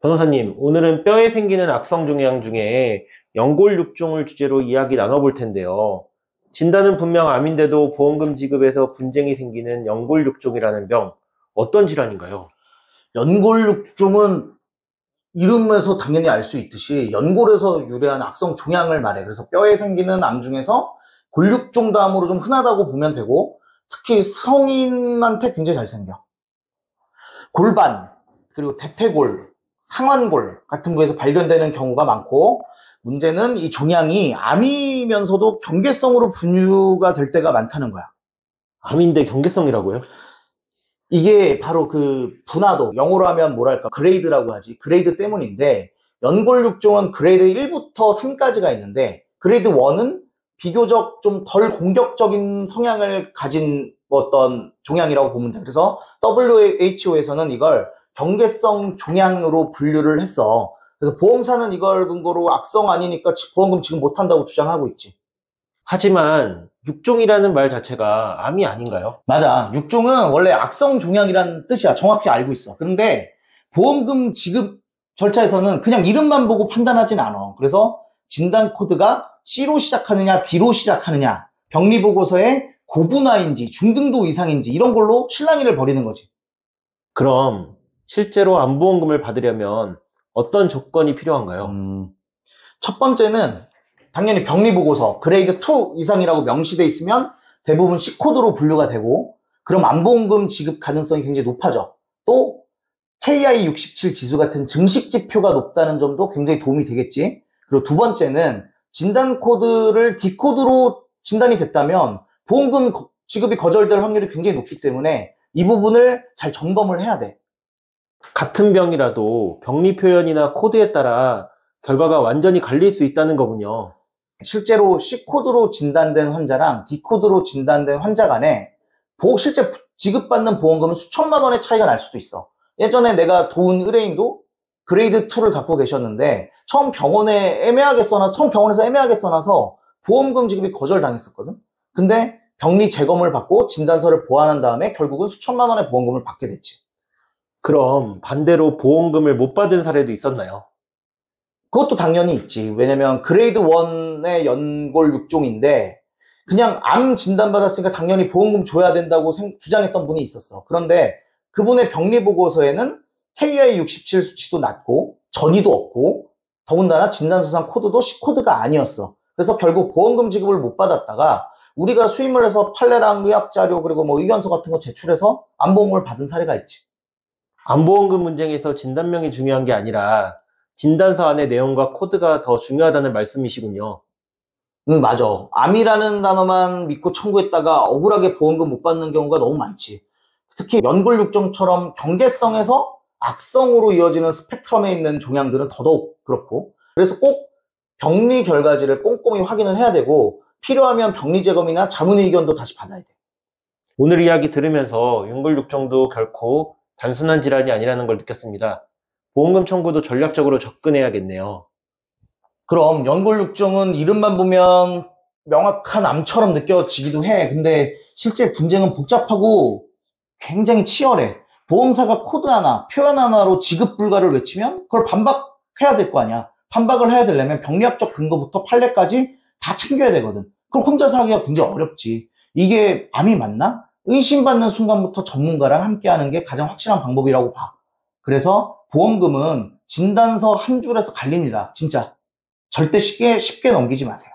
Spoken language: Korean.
변호사님, 오늘은 뼈에 생기는 악성 종양 중에 연골육종을 주제로 이야기 나눠볼 텐데요. 진단은 분명 암인데도 보험금 지급에서 분쟁이 생기는 연골육종이라는 병, 어떤 질환인가요? 연골육종은 이름에서 당연히 알 수 있듯이 연골에서 유래한 악성 종양을 말해. 그래서 뼈에 생기는 암 중에서 골육종 다음으로 좀 흔하다고 보면 되고, 특히 성인한테 굉장히 잘 생겨. 골반, 그리고 대퇴골, 상완골 같은 부에서 발견되는 경우가 많고, 문제는 이 종양이 암이면서도 경계성으로 분류가 될 때가 많다는 거야. 암인데 경계성이라고요? 이게 바로 그 분화도, 영어로 하면 뭐랄까, 그레이드라고 하지. 그레이드 때문인데, 연골육종은 그레이드 1부터 3까지가 있는데, 그레이드 1은 비교적 좀 덜 공격적인 성향을 가진 어떤 종양이라고 보면 돼. 그래서 WHO에서는 이걸 경계성 종양으로 분류를 했어. 그래서 보험사는 이걸 근거로 악성 아니니까 보험금 지금 못한다고 주장하고 있지. 하지만 육종이라는 말 자체가 암이 아닌가요? 맞아. 육종은 원래 악성 종양이라는 뜻이야. 정확히 알고 있어. 그런데 보험금 지급 절차에서는 그냥 이름만 보고 판단하진 않아. 그래서 진단 코드가 C로 시작하느냐, D로 시작하느냐, 병리보고서에 고분화인지, 중등도 이상인지 이런 걸로 실랑이를 벌이는 거지. 그럼 실제로 암보험금을 받으려면 어떤 조건이 필요한가요? 첫 번째는 당연히 병리보고서 그레이드 2 이상이라고 명시돼 있으면 대부분 C코드로 분류가 되고, 그럼 암보험금 지급 가능성이 굉장히 높아져. 또 KI67 지수 같은 증식 지표가 높다는 점도 굉장히 도움이 되겠지. 그리고 두 번째는 진단 코드를 D코드로 진단이 됐다면 보험금 지급이 거절될 확률이 굉장히 높기 때문에 이 부분을 잘 점검을 해야 돼. 같은 병이라도 병리 표현이나 코드에 따라 결과가 완전히 갈릴 수 있다는 거군요. 실제로 C코드로 진단된 환자랑 D코드로 진단된 환자 간에 실제 지급받는 보험금은 수천만 원의 차이가 날 수도 있어. 예전에 내가 도운 의뢰인도 그레이드 2를 갖고 계셨는데 처음 병원에서 애매하게 써놔서 보험금 지급이 거절당했었거든. 근데 병리 재검을 받고 진단서를 보완한 다음에 결국은 수천만 원의 보험금을 받게 됐지. 그럼 반대로 보험금을 못 받은 사례도 있었나요? 그것도 당연히 있지. 왜냐면 그레이드 1의 연골육종인데 그냥 암 진단받았으니까 당연히 보험금 줘야 된다고 주장했던 분이 있었어. 그런데 그분의 병리보고서에는 KI67 수치도 낮고 전이도 없고 더군다나 진단서상 코드도 C코드가 아니었어. 그래서 결국 보험금 지급을 못 받았다가 우리가 수임을 해서 판례랑 의학자료 그리고 뭐 의견서 같은 거 제출해서 암보험을 받은 사례가 있지. 암보험금 문쟁에서 진단명이 중요한 게 아니라 진단서 안의 내용과 코드가 더 중요하다는 말씀이시군요. 맞아. 암이라는 단어만 믿고 청구했다가 억울하게 보험금 못 받는 경우가 너무 많지. 특히 연골육종처럼 경계성에서 악성으로 이어지는 스펙트럼에 있는 종양들은 더더욱 그렇고, 그래서 꼭 병리 결과지를 꼼꼼히 확인을 해야 되고 필요하면 병리 재검이나 자문 의견도 다시 받아야 돼. 오늘 이야기 들으면서 연골육종도 결코 단순한 질환이 아니라는 걸 느꼈습니다. 보험금 청구도 전략적으로 접근해야겠네요. 그럼 연골육종은 이름만 보면 명확한 암처럼 느껴지기도 해. 근데 실제 분쟁은 복잡하고 굉장히 치열해. 보험사가 코드 하나, 표현 하나로 지급 불가를 외치면 그걸 반박해야 될 거 아니야. 반박을 해야 되려면 병리학적 근거부터 판례까지 다 챙겨야 되거든. 그걸 혼자서 하기가 굉장히 어렵지. 이게 암이 맞나? 의심받는 순간부터 전문가랑 함께하는 게 가장 확실한 방법이라고 봐. 그래서 보험금은 진단서 한 줄에서 갈립니다. 진짜. 절대 쉽게 넘기지 마세요.